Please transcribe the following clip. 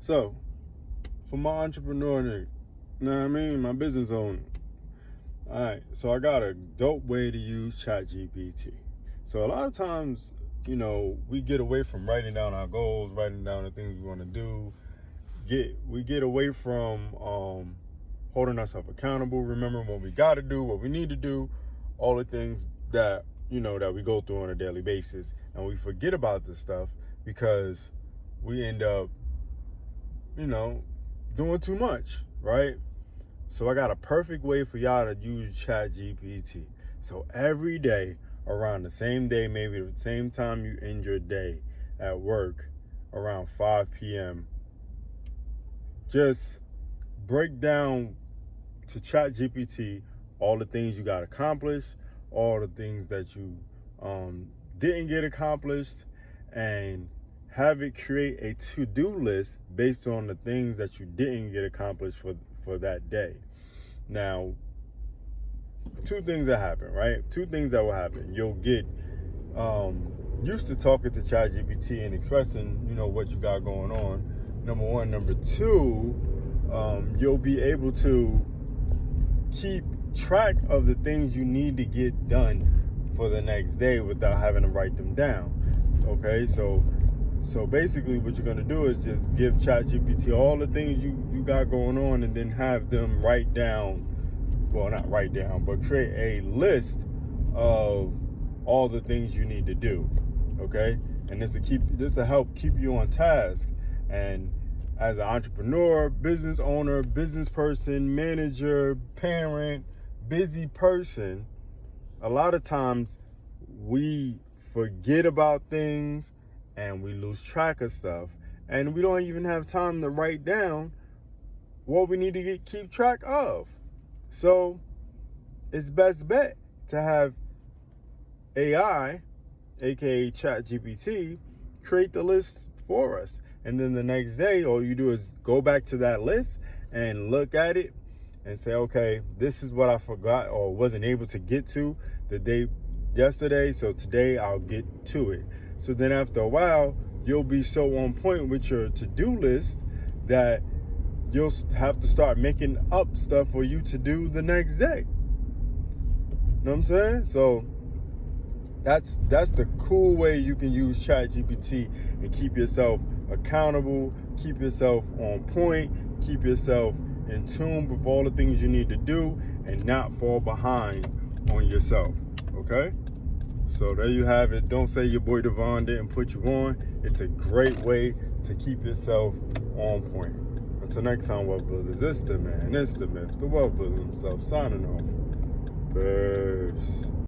So, for my entrepreneur nigga, you know what I mean? My business owner. Alright, so I got a dope way to use ChatGPT. So a lot of times, we get away from writing down our goals, writing down the things we want to do. We get away from holding ourselves accountable, remembering what we got to do, what we need to do, all the things that that we go through on a daily basis, and we forget about this stuff because we end up doing too much, right? So I got a perfect way for y'all to use ChatGPT. So every day around the same day, maybe the same time you end your day at work, around 5 p.m., just break down to ChatGPT all the things you got accomplished, all the things that you didn't get accomplished, and have it create a to-do list based on the things that you didn't get accomplished for that day. Now, two things that happen, right? Two things that will happen. You'll get used to talking to ChatGPT and expressing, what you got going on. Number one. Number two, you'll be able to keep track of the things you need to get done for the next day without having to write them down. Okay, so basically what you're going to do is just give ChatGPT all the things you got going on, and then have them write down, well, not write down, but create a list of all the things you need to do. Okay, and this will help keep you on task. And as an entrepreneur, business owner, business person, manager, parent, busy person, a lot of times we forget about things and we lose track of stuff, and we don't even have time to write down what we need to keep track of. So it's best bet to have AI, aka ChatGPT, create the list for us. And then the next day, all you do is go back to that list and look at it and say, okay, this is what I forgot or wasn't able to get to the day yesterday, so today I'll get to it. So then after a while, you'll be so on point with your to-do list that you'll have to start making up stuff for you to do the next day. Know what I'm saying? So that's the cool way you can use ChatGPT and keep yourself accountable, keep yourself on point, keep yourself in tune with all the things you need to do, and not fall behind on yourself. Okay? So there you have it. Don't say your boy Devon didn't put you on. It's a great way to keep yourself on point. Until next time, Wealth Builders, it's the man, it's the myth, the Wealth Builder himself, signing off. Peace.